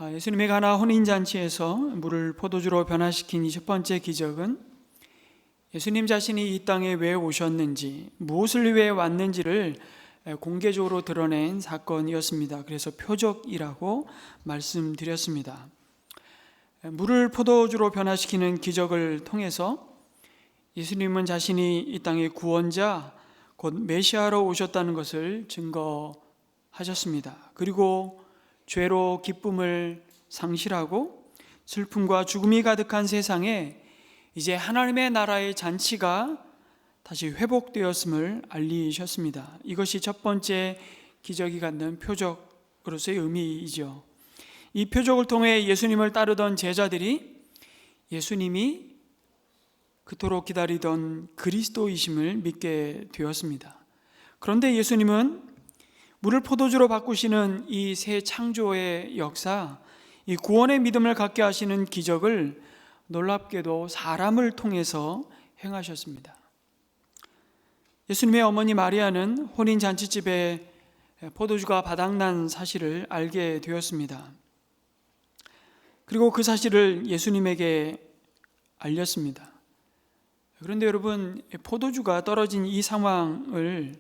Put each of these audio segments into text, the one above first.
예수님의 가나 혼인잔치에서 물을 포도주로 변화시킨 이 첫 번째 기적은 예수님 자신이 이 땅에 왜 오셨는지, 무엇을 위해 왔는지를 공개적으로 드러낸 사건이었습니다. 그래서 표적이라고 말씀드렸습니다. 물을 포도주로 변화시키는 기적을 통해서 예수님은 자신이 이 땅의 구원자, 곧 메시아로 오셨다는 것을 증거하셨습니다. 그리고 죄로 기쁨을 상실하고 슬픔과 죽음이 가득한 세상에 이제 하나님의 나라의 잔치가 다시 회복되었음을 알리셨습니다. 이것이 첫 번째 기적이 갖는 표적으로서의 의미이죠. 이 표적을 통해 예수님을 따르던 제자들이 예수님이 그토록 기다리던 그리스도이심을 믿게 되었습니다. 그런데 예수님은 물을 포도주로 바꾸시는 이 새 창조의 역사, 이 구원의 믿음을 갖게 하시는 기적을 놀랍게도 사람을 통해서 행하셨습니다. 예수님의 어머니 마리아는 혼인잔치집에 포도주가 바닥난 사실을 알게 되었습니다. 그리고 그 사실을 예수님에게 알렸습니다. 그런데 여러분, 포도주가 떨어진 이 상황을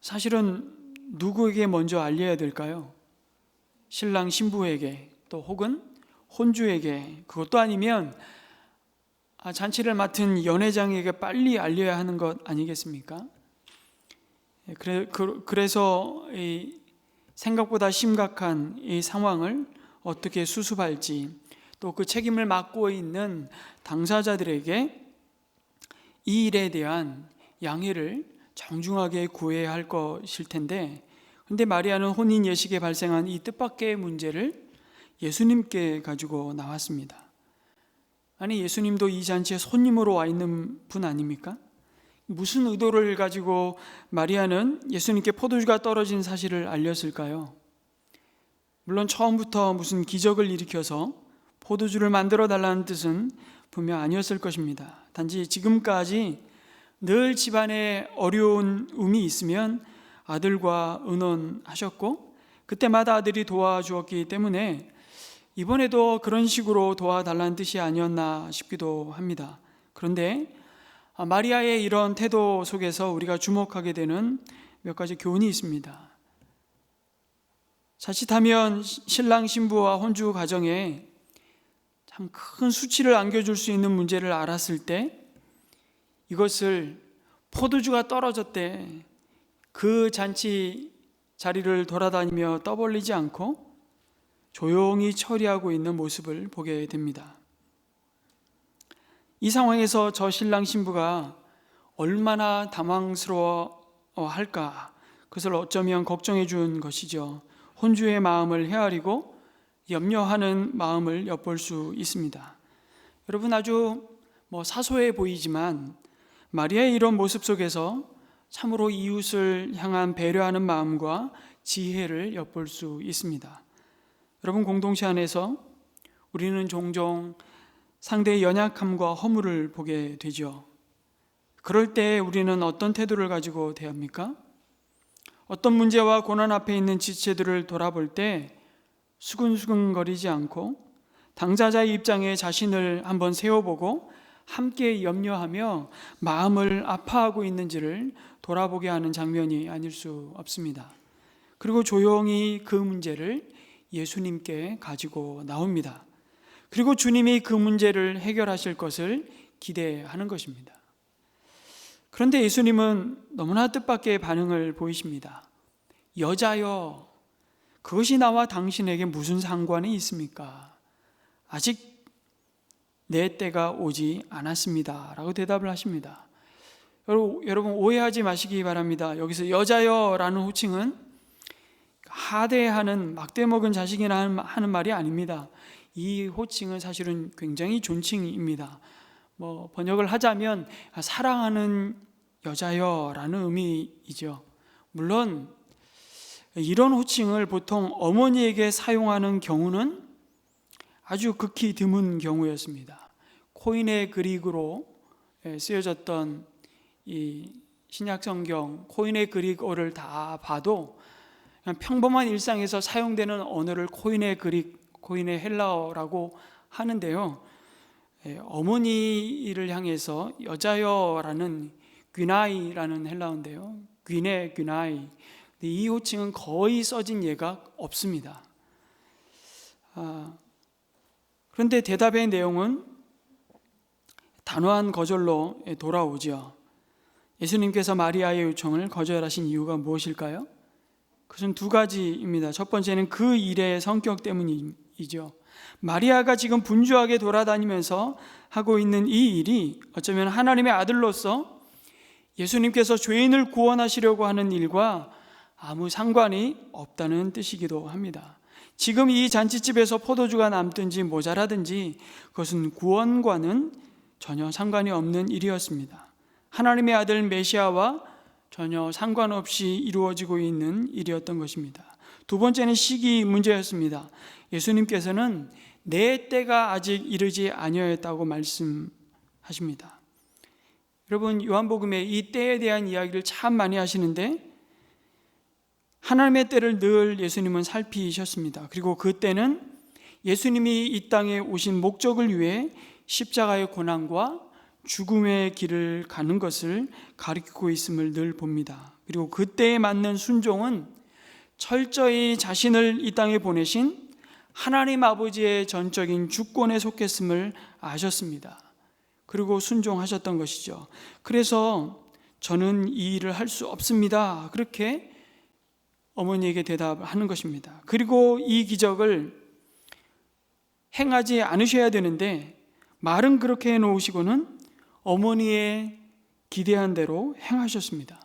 사실은 누구에게 먼저 알려야 될까요? 신랑 신부에게, 또 혹은 혼주에게, 그것도 아니면 잔치를 맡은 연회장에게 빨리 알려야 하는 것 아니겠습니까? 그래서 생각보다 심각한 이 상황을 어떻게 수습할지, 또 그 책임을 맡고 있는 당사자들에게 이 일에 대한 양해를 정중하게 구해야 할 것일 텐데, 그런데 마리아는 혼인 예식에 발생한 이 뜻밖의 문제를 예수님께 가지고 나왔습니다. 아니, 예수님도 이 잔치에 손님으로 와 있는 분 아닙니까? 무슨 의도를 가지고 마리아는 예수님께 포도주가 떨어진 사실을 알렸을까요? 물론 처음부터 무슨 기적을 일으켜서 포도주를 만들어 달라는 뜻은 분명 아니었을 것입니다. 단지 지금까지 늘 집안에 어려움이 있으면 아들과 의논하셨고 그때마다 아들이 도와주었기 때문에 이번에도 그런 식으로 도와달라는 뜻이 아니었나 싶기도 합니다. 그런데 마리아의 이런 태도 속에서 우리가 주목하게 되는 몇 가지 교훈이 있습니다. 자칫하면 신랑 신부와 혼주 가정에 참 큰 수치를 안겨줄 수 있는 문제를 알았을 때 이것을 포도주가 떨어졌대 그 잔치 자리를 돌아다니며 떠벌리지 않고 조용히 처리하고 있는 모습을 보게 됩니다. 이 상황에서 저 신랑 신부가 얼마나 당황스러워할까, 그것을 어쩌면 걱정해 준 것이죠. 혼주의 마음을 헤아리고 염려하는 마음을 엿볼 수 있습니다. 여러분, 아주 사소해 보이지만 마리아의 이런 모습 속에서 참으로 이웃을 향한 배려하는 마음과 지혜를 엿볼 수 있습니다. 여러분, 공동체 안에서 우리는 종종 상대의 연약함과 허물을 보게 되죠. 그럴 때 우리는 어떤 태도를 가지고 대합니까? 어떤 문제와 고난 앞에 있는 지체들을 돌아볼 때 수근수근거리지 않고 당사자의 입장에 자신을 한번 세워보고 함께 염려하며 마음을 아파하고 있는지를 돌아보게 하는 장면이 아닐 수 없습니다. 그리고 조용히 그 문제를 예수님께 가지고 나옵니다. 그리고 주님이 그 문제를 해결하실 것을 기대하는 것입니다. 그런데 예수님은 너무나 뜻밖의 반응을 보이십니다. 여자여, 그것이 나와 당신에게 무슨 상관이 있습니까? 아직 내 때가 오지 않았습니다 라고 대답을 하십니다. 여러분, 오해하지 마시기 바랍니다. 여기서 여자여 라는 호칭은 하대하는, 막대먹은 자식이나 하는 말이 아닙니다. 이 호칭은 사실은 굉장히 존칭입니다. 번역을 하자면 사랑하는 여자여 라는 의미이죠. 물론 이런 호칭을 보통 어머니에게 사용하는 경우는 아주 극히 드문 경우였습니다. 코인의 그릭으로 쓰여졌던 이 신약 성경 코인의 그릭어를 다 봐도 그냥 평범한 일상에서 사용되는 언어를 코인의 그릭, 코인의 헬라어라고 하는데요. 어머니를 향해서 여자여라는 귀나이라는 헬라어인데요. 귀네, 귀나이. 이 호칭은 거의 써진 예가 없습니다. 그런데 대답의 내용은 단호한 거절로 돌아오죠. 예수님께서 마리아의 요청을 거절하신 이유가 무엇일까요? 그것은 두 가지입니다. 첫 번째는 그 일의 성격 때문이죠. 마리아가 지금 분주하게 돌아다니면서 하고 있는 이 일이 어쩌면 하나님의 아들로서 예수님께서 죄인을 구원하시려고 하는 일과 아무 상관이 없다는 뜻이기도 합니다. 지금 이 잔치집에서 포도주가 남든지 모자라든지 그것은 구원과는 전혀 상관이 없는 일이었습니다. 하나님의 아들 메시아와 전혀 상관없이 이루어지고 있는 일이었던 것입니다. 두 번째는 시기 문제였습니다. 예수님께서는 내 때가 아직 이르지 아니하였다고 말씀하십니다. 여러분, 요한복음에 이 때에 대한 이야기를 참 많이 하시는데 하나님의 때를 늘 예수님은 살피셨습니다. 그리고 그 때는 예수님이 이 땅에 오신 목적을 위해 십자가의 고난과 죽음의 길을 가는 것을 가리키고 있음을 늘 봅니다. 그리고 그때에 맞는 순종은 철저히 자신을 이 땅에 보내신 하나님 아버지의 전적인 주권에 속했음을 아셨습니다. 그리고 순종하셨던 것이죠. 그래서 저는 이 일을 할 수 없습니다. 그렇게 어머니에게 대답하는 것입니다. 그리고 이 기적을 행하지 않으셔야 되는데 말은 그렇게 해놓으시고는 어머니의 기대한 대로 행하셨습니다.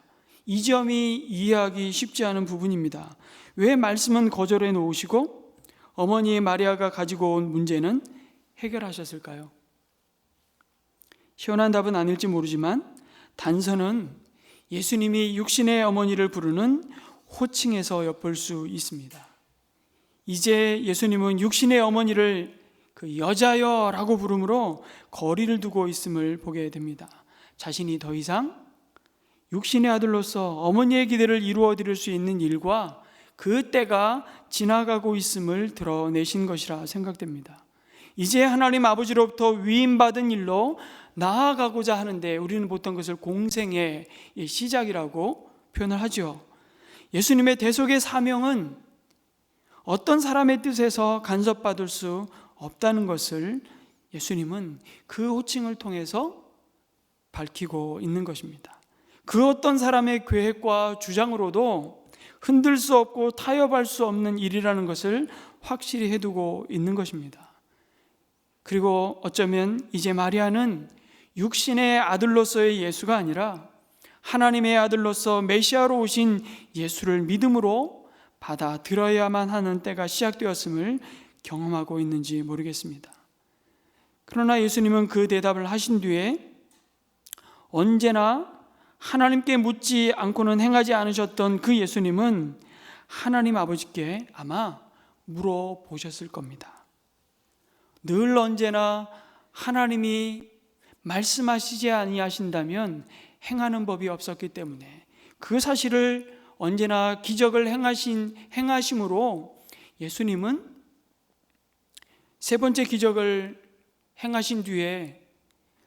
이 점이 이해하기 쉽지 않은 부분입니다. 왜 말씀은 거절해 놓으시고 어머니 마리아가 가지고 온 문제는 해결하셨을까요? 시원한 답은 아닐지 모르지만 단서는 예수님이 육신의 어머니를 부르는 호칭에서 엿볼 수 있습니다. 이제 예수님은 육신의 어머니를 그 여자여라고 부르므로 거리를 두고 있음을 보게 됩니다. 자신이 더 이상 육신의 아들로서 어머니의 기대를 이루어 드릴 수 있는 일과 그 때가 지나가고 있음을 드러내신 것이라 생각됩니다. 이제 하나님 아버지로부터 위임받은 일로 나아가고자 하는데 우리는 보통 그것을 공생의 시작이라고 표현을 하죠. 예수님의 대속의 사명은 어떤 사람의 뜻에서 간섭받을 수 없다는 것을 예수님은 그 호칭을 통해서 밝히고 있는 것입니다. 그 어떤 사람의 계획과 주장으로도 흔들 수 없고 타협할 수 없는 일이라는 것을 확실히 해두고 있는 것입니다. 그리고 어쩌면 이제 마리아는 육신의 아들로서의 예수가 아니라 하나님의 아들로서 메시아로 오신 예수를 믿음으로 받아들여야만 하는 때가 시작되었음을 경험하고 있는지 모르겠습니다. 그러나 예수님은 그 대답을 하신 뒤에 언제나 하나님께 묻지 않고는 행하지 않으셨던 그 예수님은 하나님 아버지께 아마 물어보셨을 겁니다. 늘 언제나 하나님이 말씀하시지 아니하신다면 행하는 법이 없었기 때문에 그 사실을 언제나 기적을 행하심으로 예수님은 세 번째 기적을 행하신 뒤에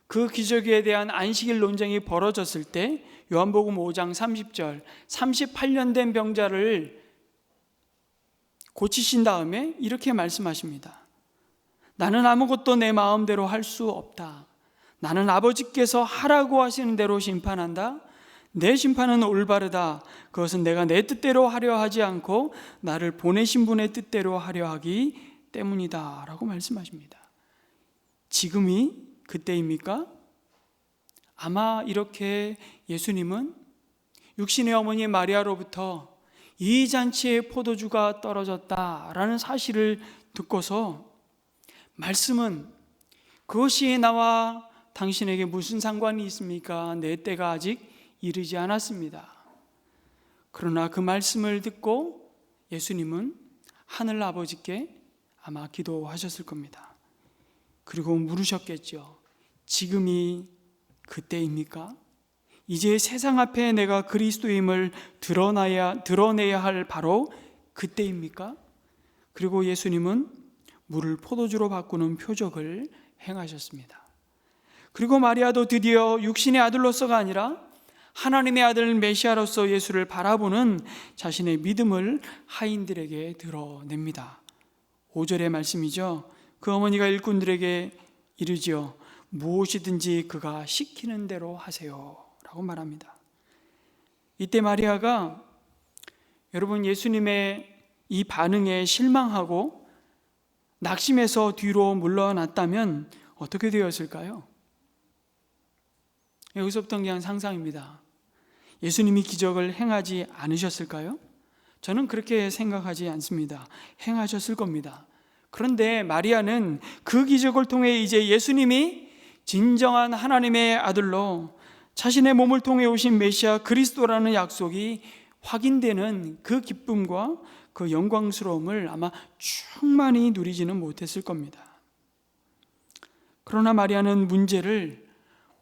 그 기적에 대한 안식일 논쟁이 벌어졌을 때 요한복음 5장 30절 38년 된 병자를 고치신 다음에 이렇게 말씀하십니다. 나는 아무것도 내 마음대로 할 수 없다. 나는 아버지께서 하라고 하시는 대로 심판한다. 내 심판은 올바르다. 그것은 내가 내 뜻대로 하려 하지 않고 나를 보내신 분의 뜻대로 하려 하기 때문이다 라고 말씀하십니다. 지금이 그때입니까? 아마 이렇게 예수님은 육신의 어머니 마리아로부터 이 잔치에 포도주가 떨어졌다라는 사실을 듣고서 말씀은 그것이 나와 당신에게 무슨 상관이 있습니까? 내 때가 아직 이르지 않았습니다. 그러나 그 말씀을 듣고 예수님은 하늘 아버지께 아마 기도하셨을 겁니다. 그리고 물으셨겠죠. 지금이 그때입니까? 이제 세상 앞에 내가 그리스도임을 드러내야 할 바로 그때입니까? 그리고 예수님은 물을 포도주로 바꾸는 표적을 행하셨습니다. 그리고 마리아도 드디어 육신의 아들로서가 아니라 하나님의 아들 메시아로서 예수를 바라보는 자신의 믿음을 하인들에게 드러냅니다. 5절의 말씀이죠. 그 어머니가 일꾼들에게 이르지요. 무엇이든지 그가 시키는 대로 하세요 라고 말합니다. 이때 마리아가 여러분 예수님의 이 반응에 실망하고 낙심해서 뒤로 물러났다면 어떻게 되었을까요? 여기서부터 그냥 상상입니다. 예수님이 기적을 행하지 않으셨을까요? 저는 그렇게 생각하지 않습니다. 행하셨을 겁니다. 그런데 마리아는 그 기적을 통해 이제 예수님이 진정한 하나님의 아들로 자신의 몸을 통해 오신 메시아 그리스도라는 약속이 확인되는 그 기쁨과 그 영광스러움을 아마 충만히 누리지는 못했을 겁니다. 그러나 마리아는 문제를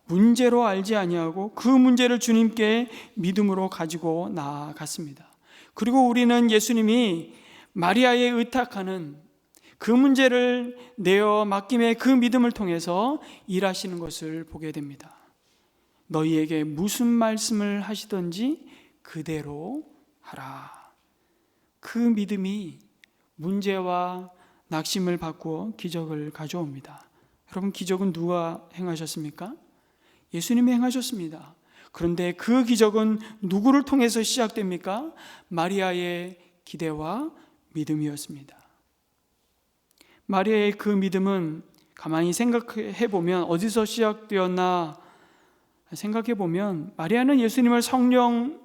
문제로 알지 아니하고 그 문제를 주님께 믿음으로 가지고 나아갔습니다. 그리고 우리는 예수님이 마리아의 의탁하는 그 문제를 내어 맡김의 그 믿음을 통해서 일하시는 것을 보게 됩니다. 너희에게 무슨 말씀을 하시든지 그대로 하라. 그 믿음이 문제와 낙심을 바꾸어 기적을 가져옵니다. 여러분, 기적은 누가 행하셨습니까? 예수님이 행하셨습니다. 그런데 그 기적은 누구를 통해서 시작됩니까? 마리아의 기대와 믿음이었습니다. 마리아의 그 믿음은 가만히 생각해 보면 어디서 시작되었나 생각해 보면 마리아는 예수님을 성령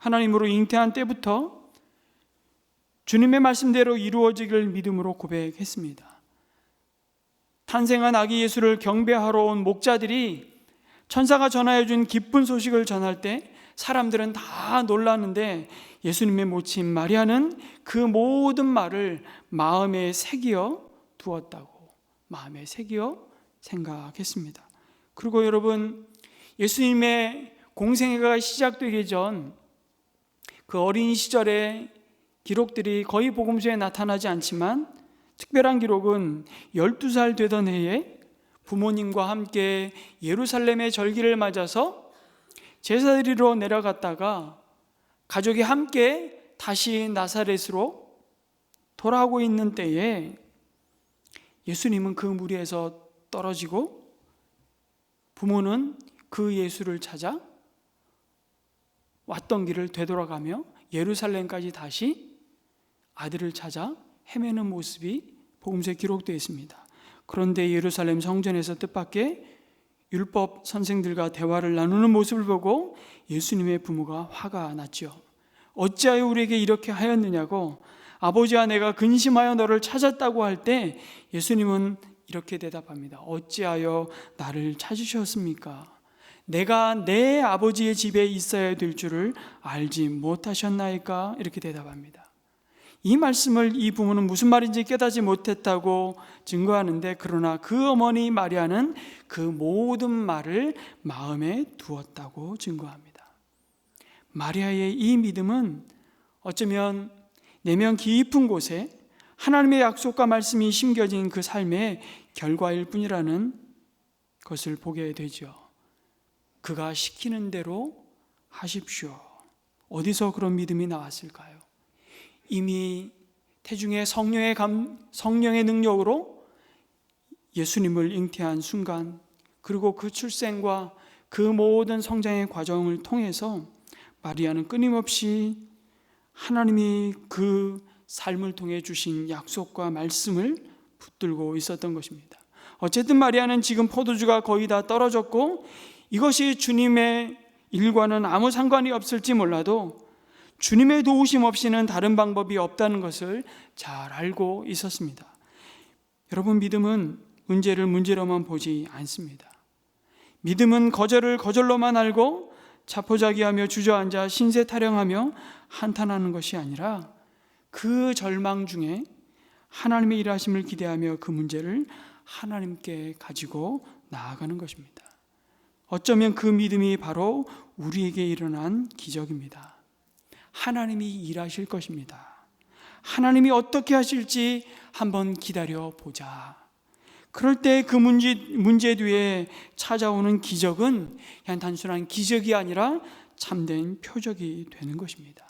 하나님으로 잉태한 때부터 주님의 말씀대로 이루어지길 믿음으로 고백했습니다. 탄생한 아기 예수를 경배하러 온 목자들이 천사가 전하여 준 기쁜 소식을 전할 때 사람들은 다 놀랐는데 예수님의 모친 마리아는 그 모든 말을 마음에 새기어 두었다고, 마음에 새기어 생각했습니다. 그리고 여러분, 예수님의 공생애가 시작되기 전 그 어린 시절의 기록들이 거의 복음서에 나타나지 않지만 특별한 기록은 12살 되던 해에 부모님과 함께 예루살렘의 절기를 맞아서 제사드리러 내려갔다가 가족이 함께 다시 나사렛으로 돌아오고 있는 때에 예수님은 그 무리에서 떨어지고 부모는 그 예수를 찾아 왔던 길을 되돌아가며 예루살렘까지 다시 아들을 찾아 헤매는 모습이 복음서에 기록되어 있습니다. 그런데 예루살렘 성전에서 뜻밖의 율법 선생들과 대화를 나누는 모습을 보고 예수님의 부모가 화가 났죠. 어찌하여 우리에게 이렇게 하였느냐고, 아버지와 내가 근심하여 너를 찾았다고 할 때 예수님은 이렇게 대답합니다. 어찌하여 나를 찾으셨습니까? 내가 내 아버지의 집에 있어야 될 줄을 알지 못하셨나이까? 이렇게 대답합니다. 이 말씀을 이 부모는 무슨 말인지 깨닫지 못했다고 증거하는데, 그러나 그 어머니 마리아는 그 모든 말을 마음에 두었다고 증거합니다. 마리아의 이 믿음은 어쩌면 내면 깊은 곳에 하나님의 약속과 말씀이 심겨진 그 삶의 결과일 뿐이라는 것을 보게 되죠. 그가 시키는 대로 하십시오. 어디서 그런 믿음이 나왔을까요? 이미 태중의 성령의 능력으로 예수님을 잉태한 순간, 그리고 그 출생과 그 모든 성장의 과정을 통해서 마리아는 끊임없이 하나님이 그 삶을 통해 주신 약속과 말씀을 붙들고 있었던 것입니다. 어쨌든 마리아는 지금 포도주가 거의 다 떨어졌고 이것이 주님의 일과는 아무 상관이 없을지 몰라도 주님의 도우심 없이는 다른 방법이 없다는 것을 잘 알고 있었습니다. 여러분, 믿음은 문제를 문제로만 보지 않습니다. 믿음은 거절을 거절로만 알고 자포자기하며 주저앉아 신세 타령하며 한탄하는 것이 아니라 그 절망 중에 하나님의 일하심을 기대하며 그 문제를 하나님께 가지고 나아가는 것입니다. 어쩌면 그 믿음이 바로 우리에게 일어난 기적입니다. 하나님이 일하실 것입니다. 하나님이 어떻게 하실지 한번 기다려 보자. 그럴 때 그 문제 뒤에 찾아오는 기적은 그냥 단순한 기적이 아니라 참된 표적이 되는 것입니다.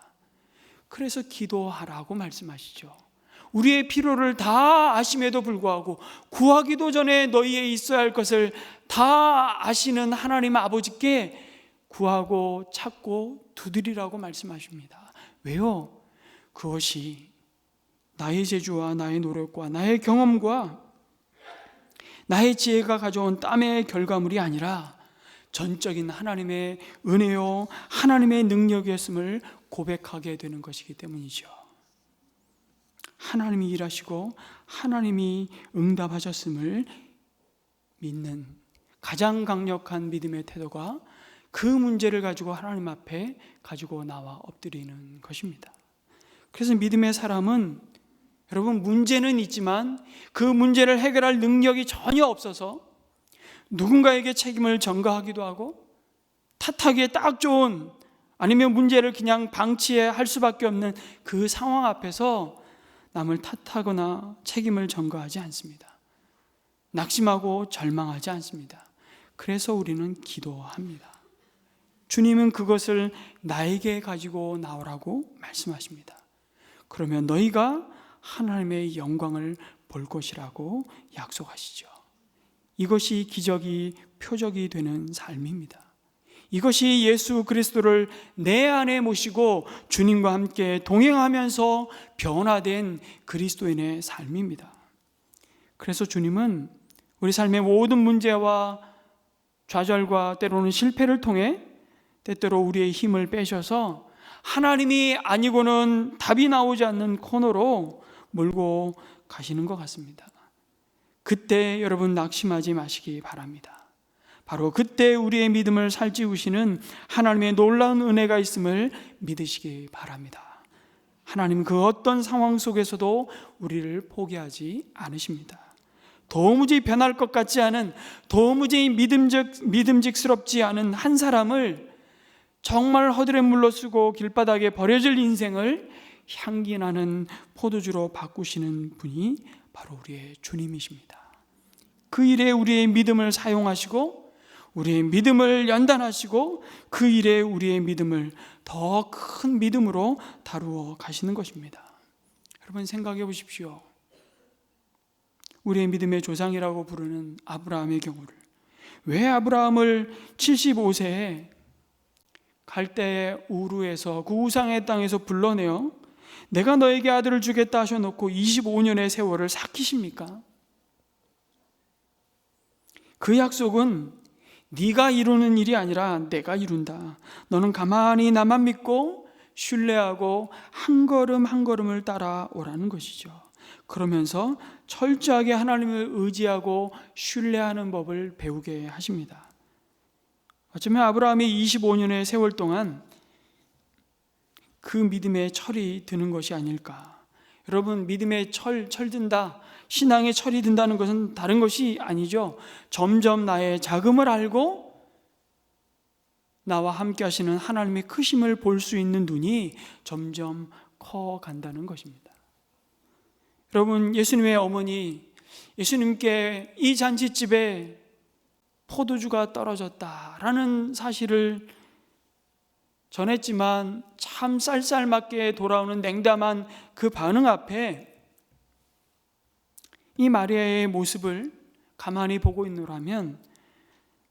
그래서 기도하라고 말씀하시죠. 우리의 필요를 다 아심에도 불구하고 구하기도 전에 너희에 있어야 할 것을 다 아시는 하나님 아버지께 구하고 찾고 두드리라고 말씀하십니다. 왜요? 그것이 나의 재주와 나의 노력과 나의 경험과 나의 지혜가 가져온 땀의 결과물이 아니라 전적인 하나님의 은혜요 하나님의 능력이었음을 고백하게 되는 것이기 때문이죠. 하나님이 일하시고 하나님이 응답하셨음을 믿는 가장 강력한 믿음의 태도가 그 문제를 가지고 하나님 앞에 가지고 나와 엎드리는 것입니다. 그래서 믿음의 사람은 여러분 문제는 있지만 그 문제를 해결할 능력이 전혀 없어서 누군가에게 책임을 전가하기도 하고 탓하기에 딱 좋은 아니면 문제를 그냥 방치할 수밖에 없는 그 상황 앞에서 남을 탓하거나 책임을 전가하지 않습니다. 낙심하고 절망하지 않습니다. 그래서 우리는 기도합니다. 주님은 그것을 나에게 가지고 나오라고 말씀하십니다. 그러면 너희가 하나님의 영광을 볼 것이라고 약속하시죠. 이것이 기적이 표적이 되는 삶입니다. 이것이 예수 그리스도를 내 안에 모시고 주님과 함께 동행하면서 변화된 그리스도인의 삶입니다. 그래서 주님은 우리 삶의 모든 문제와 좌절과 때로는 실패를 통해 때때로 우리의 힘을 빼셔서 하나님이 아니고는 답이 나오지 않는 코너로 몰고 가시는 것 같습니다. 그때 여러분 낙심하지 마시기 바랍니다. 바로 그때 우리의 믿음을 살찌우시는 하나님의 놀라운 은혜가 있음을 믿으시기 바랍니다. 하나님은 그 어떤 상황 속에서도 우리를 포기하지 않으십니다. 도무지 변할 것 같지 않은, 도무지 믿음직스럽지 않은 한 사람을 정말 허들에 물러쓰고 길바닥에 버려질 인생을 향기나는 포도주로 바꾸시는 분이 바로 우리의 주님이십니다. 그 일에 우리의 믿음을 사용하시고 우리의 믿음을 연단하시고 그 일에 우리의 믿음을 더 큰 믿음으로 다루어 가시는 것입니다. 여러분 생각해 보십시오. 우리의 믿음의 조상이라고 부르는 아브라함의 경우를, 왜 아브라함을 75세에 갈대의 우르에서 그 우상의 땅에서 불러내어 내가 너에게 아들을 주겠다 하셔놓고 25년의 세월을 삭히십니까? 그 약속은 네가 이루는 일이 아니라 내가 이룬다. 너는 가만히 나만 믿고 신뢰하고 한 걸음 한 걸음을 따라오라는 것이죠. 그러면서 철저하게 하나님을 의지하고 신뢰하는 법을 배우게 하십니다. 어쩌면 아브라함이 25년의 세월 동안 그 믿음의 철이 드는 것이 아닐까. 여러분 믿음의 철 든다, 신앙의 철이 든다는 것은 다른 것이 아니죠. 점점 나의 자금을 알고 나와 함께 하시는 하나님의 크심을 볼 수 있는 눈이 점점 커간다는 것입니다. 여러분 예수님의 어머니, 예수님께 이 잔치집에 포도주가 떨어졌다라는 사실을 전했지만 참 쌀쌀맞게 돌아오는 냉담한 그 반응 앞에 이 마리아의 모습을 가만히 보고 있노라면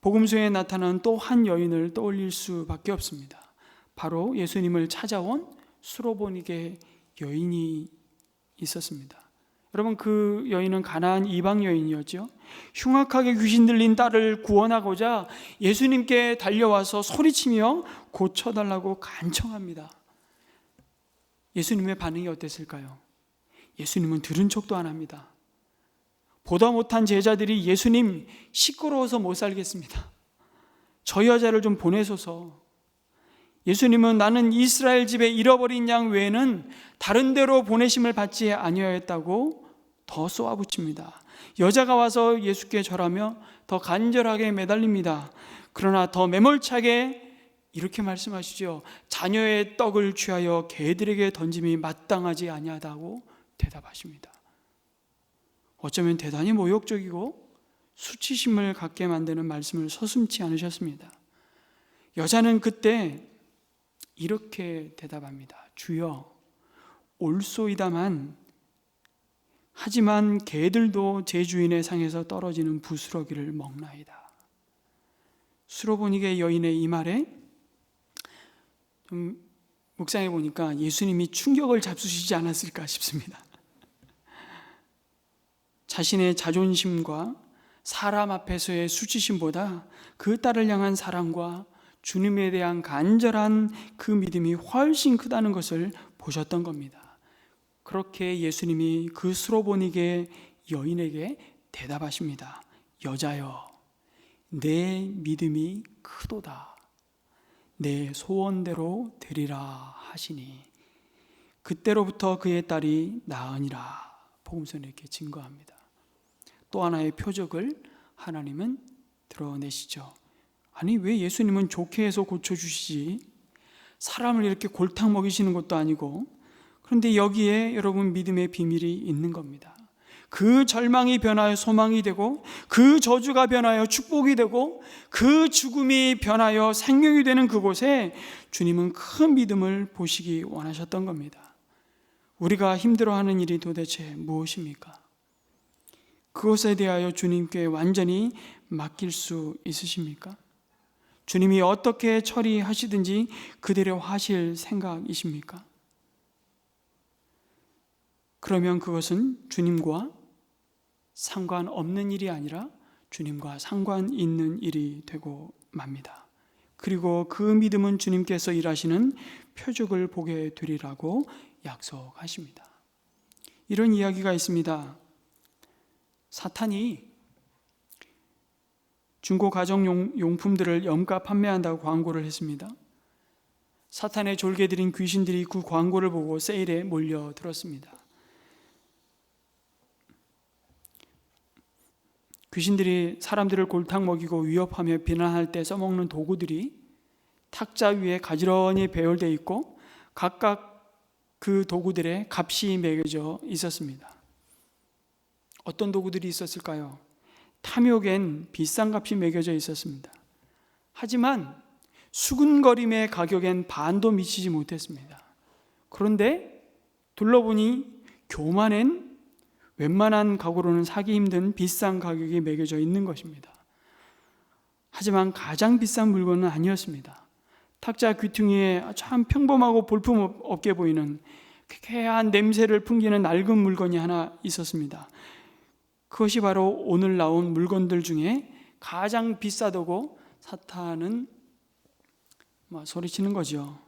복음서에 나타난 또 한 여인을 떠올릴 수밖에 없습니다. 바로 예수님을 찾아온 수로보니게 여인이 있었습니다. 여러분 그 여인은 가나안 이방 여인이었죠. 흉악하게 귀신 들린 딸을 구원하고자 예수님께 달려와서 소리치며 고쳐달라고 간청합니다. 예수님의 반응이 어땠을까요? 예수님은 들은 척도 안 합니다. 보다 못한 제자들이 예수님 시끄러워서 못 살겠습니다. 저 여자를 좀 보내소서. 예수님은 나는 이스라엘 집에 잃어버린 양 외에는 다른 데로 보내심을 받지 아니하였다고 더 쏘아붙입니다. 여자가 와서 예수께 절하며 더 간절하게 매달립니다. 그러나 더 매몰차게 이렇게 말씀하시죠. 자녀의 떡을 취하여 개들에게 던짐이 마땅하지 아니하다고 대답하십니다. 어쩌면 대단히 모욕적이고 수치심을 갖게 만드는 말씀을 서슴지 않으셨습니다. 여자는 그때 이렇게 대답합니다. 주여, 옳소이다만 하지만 개들도 제 주인의 상에서 떨어지는 부스러기를 먹나이다. 수로보니게 여인의 이 말에 좀 묵상해 보니까 예수님이 충격을 잡수시지 않았을까 싶습니다. 자신의 자존심과 사람 앞에서의 수치심보다 그 딸을 향한 사랑과 주님에 대한 간절한 그 믿음이 훨씬 크다는 것을 보셨던 겁니다. 그렇게 예수님이 그 수로보니게 여인에게 대답하십니다. 여자여, 내 믿음이 크도다. 내 소원대로 되리라 하시니 그때로부터 그의 딸이 나으니라. 복음서는 이렇게 증거합니다. 또 하나의 표적을 하나님은 드러내시죠. 아니, 왜 예수님은 좋게 해서 고쳐주시지? 사람을 이렇게 골탕 먹이시는 것도 아니고. 그런데 여기에 여러분 믿음의 비밀이 있는 겁니다. 그 절망이 변하여 소망이 되고, 그 저주가 변하여 축복이 되고, 그 죽음이 변하여 생명이 되는 그곳에 주님은 큰 믿음을 보시기 원하셨던 겁니다. 우리가 힘들어하는 일이 도대체 무엇입니까? 그것에 대하여 주님께 완전히 맡길 수 있으십니까? 주님이 어떻게 처리하시든지 그대로 하실 생각이십니까? 그러면 그것은 주님과 상관없는 일이 아니라 주님과 상관 있는 일이 되고 맙니다. 그리고 그 믿음은 주님께서 일하시는 표적을 보게 되리라고 약속하십니다. 이런 이야기가 있습니다. 사탄이 중고 가정용품들을 염가 판매한다고 광고를 했습니다. 사탄의 졸개들인 귀신들이 그 광고를 보고 세일에 몰려들었습니다. 귀신들이 사람들을 골탕 먹이고 위협하며 비난할 때 써먹는 도구들이 탁자 위에 가지런히 배열되어 있고 각각 그 도구들의 값이 매겨져 있었습니다. 어떤 도구들이 있었을까요? 탐욕엔 비싼 값이 매겨져 있었습니다. 하지만 수근거림의 가격엔 반도 미치지 못했습니다. 그런데 둘러보니 교만엔 웬만한 가구로는 사기 힘든 비싼 가격이 매겨져 있는 것입니다. 하지만 가장 비싼 물건은 아니었습니다. 탁자 귀퉁이에 참 평범하고 볼품없게 보이는 쾌쾌한 냄새를 풍기는 낡은 물건이 하나 있었습니다. 그것이 바로 오늘 나온 물건들 중에 가장 비싸다고 사탄은 소리치는 거죠.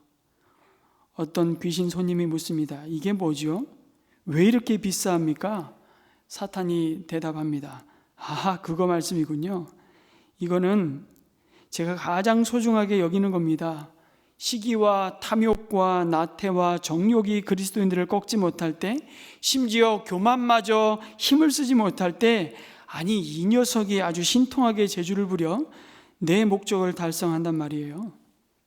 어떤 귀신 손님이 묻습니다. 이게 뭐죠? 왜 이렇게 비쌉니까? 사탄이 대답합니다. 아, 그거 말씀이군요. 이거는 제가 가장 소중하게 여기는 겁니다. 시기와 탐욕과 나태와 정욕이 그리스도인들을 꺾지 못할 때, 심지어 교만마저 힘을 쓰지 못할 때, 아니 이 녀석이 아주 신통하게 재주를 부려 내 목적을 달성한단 말이에요.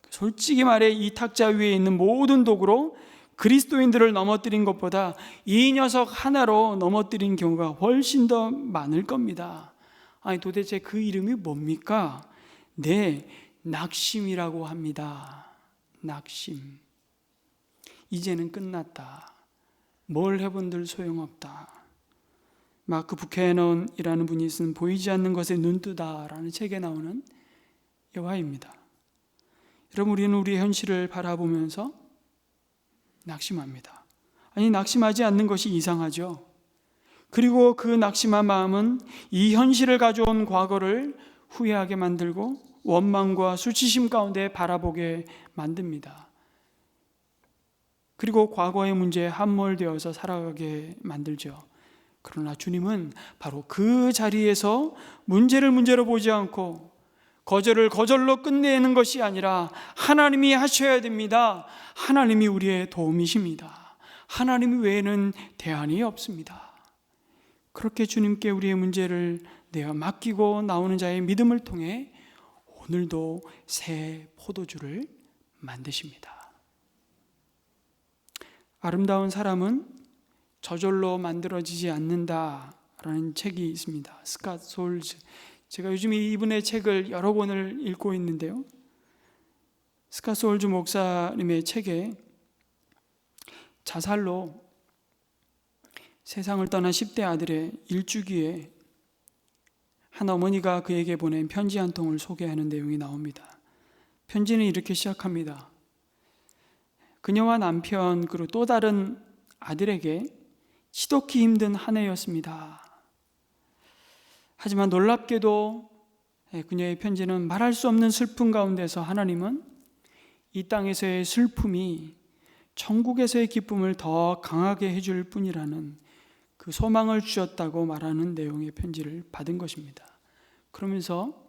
솔직히 말해 이 탁자 위에 있는 모든 도구로 그리스도인들을 넘어뜨린 것보다 이 녀석 하나로 넘어뜨린 경우가 훨씬 더 많을 겁니다. 아니 도대체 그 이름이 뭡니까? 네, 낙심이라고 합니다. 낙심. 이제는 끝났다. 뭘 해본들 소용없다. 마크 부캐넌이라는 분이 쓴 보이지 않는 것에 눈뜨다라는 책에 나오는 여화입니다. 여러분, 우리는 우리의 현실을 바라보면서 낙심합니다. 아니, 낙심하지 않는 것이 이상하죠. 그리고 그 낙심한 마음은 이 현실을 가져온 과거를 후회하게 만들고 원망과 수치심 가운데 바라보게 만듭니다. 그리고 과거의 문제에 함몰되어서 살아가게 만들죠. 그러나 주님은 바로 그 자리에서 문제를 문제로 보지 않고 거절을 거절로 끝내는 것이 아니라 하나님이 하셔야 됩니다. 하나님이 우리의 도움이십니다. 하나님 외에는 대안이 없습니다. 그렇게 주님께 우리의 문제를 내어 맡기고 나오는 자의 믿음을 통해 오늘도 새 포도주를 만드십니다. 아름다운 사람은 저절로 만들어지지 않는다라는 책이 있습니다. 스캇 솔즈. 제가 요즘 이분의 책을 여러 권을 읽고 있는데요. 스캇 솔즈 목사님의 책에 자살로 세상을 떠난 10대 아들의 일주기에 한 어머니가 그에게 보낸 편지 한 통을 소개하는 내용이 나옵니다. 편지는 이렇게 시작합니다. 그녀와 남편 그리고 또 다른 아들에게 지독히 힘든 한 해였습니다. 하지만 놀랍게도 그녀의 편지는 말할 수 없는 슬픔 가운데서 하나님은 이 땅에서의 슬픔이 천국에서의 기쁨을 더 강하게 해줄 뿐이라는 그 소망을 주셨다고 말하는 내용의 편지를 받은 것입니다. 그러면서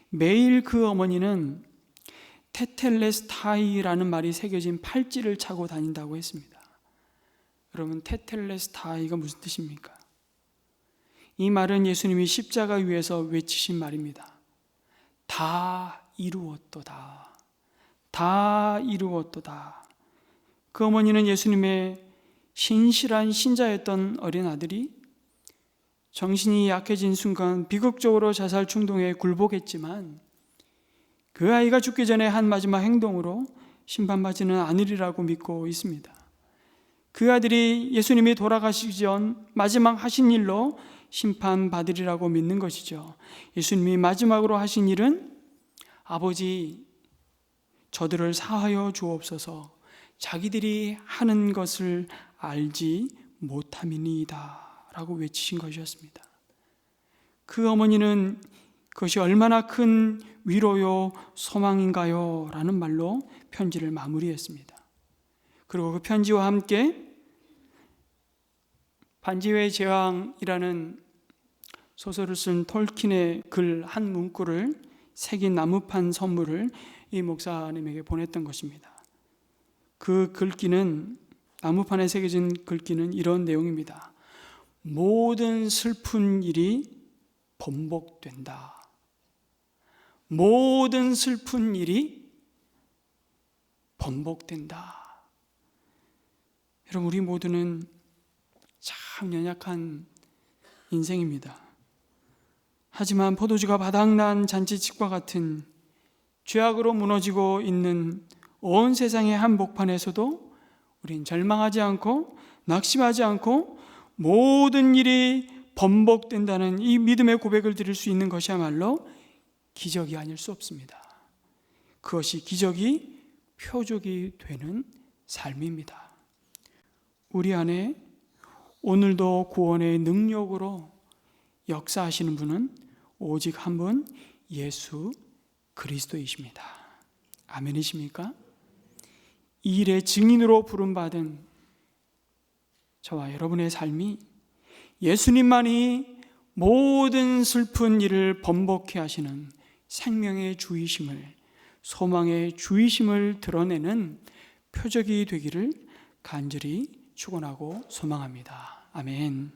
매일 그 어머니는 테텔레스타이라는 말이 새겨진 팔찌를 차고 다닌다고 했습니다. 여러분, 테텔레스타이가 무슨 뜻입니까? 이 말은 예수님이 십자가 위에서 외치신 말입니다. 다 이루었도다. 다 이루었도다. 그 어머니는 예수님의 신실한 신자였던 어린 아들이 정신이 약해진 순간 비극적으로 자살 충동에 굴복했지만 그 아이가 죽기 전에 한 마지막 행동으로 심판받지는 않으리라고 믿고 있습니다. 그 아들이 예수님이 돌아가시기 전 마지막 하신 일로 심판받으리라고 믿는 것이죠. 예수님이 마지막으로 하신 일은 아버지 저들을 사하여 주옵소서 자기들이 하는 것을 알지 못함이니이다 라고 외치신 것이었습니다. 그 어머니는 그것이 얼마나 큰 위로요 소망인가요? 라는 말로 편지를 마무리했습니다. 그리고 그 편지와 함께 반지의 제왕이라는 소설을 쓴 톨킨의 글 한 문구를 새긴 나무판 선물을 이 목사님에게 보냈던 것입니다. 그 글귀는, 나무판에 새겨진 글귀는 이런 내용입니다. 모든 슬픈 일이 번복된다. 모든 슬픈 일이 번복된다. 여러분, 우리 모두는 참 연약한 인생입니다. 하지만 포도주가 바닥난 잔치집과 같은 죄악으로 무너지고 있는 온 세상의 한복판에서도 우린 절망하지 않고 낙심하지 않고 모든 일이 번복된다는 이 믿음의 고백을 드릴 수 있는 것이야말로 기적이 아닐 수 없습니다. 그것이 기적이 표적이 되는 삶입니다. 우리 안에 오늘도 구원의 능력으로 역사하시는 분은 오직 한 분, 예수 그리스도이십니다. 아멘이십니까? 이 일의 증인으로 부름받은 저와 여러분의 삶이 예수님만이 모든 슬픈 일을 번복케 하시는 생명의 주이심을, 소망의 주이심을 드러내는 표적이 되기를 간절히 축원하고 소망합니다. 아멘.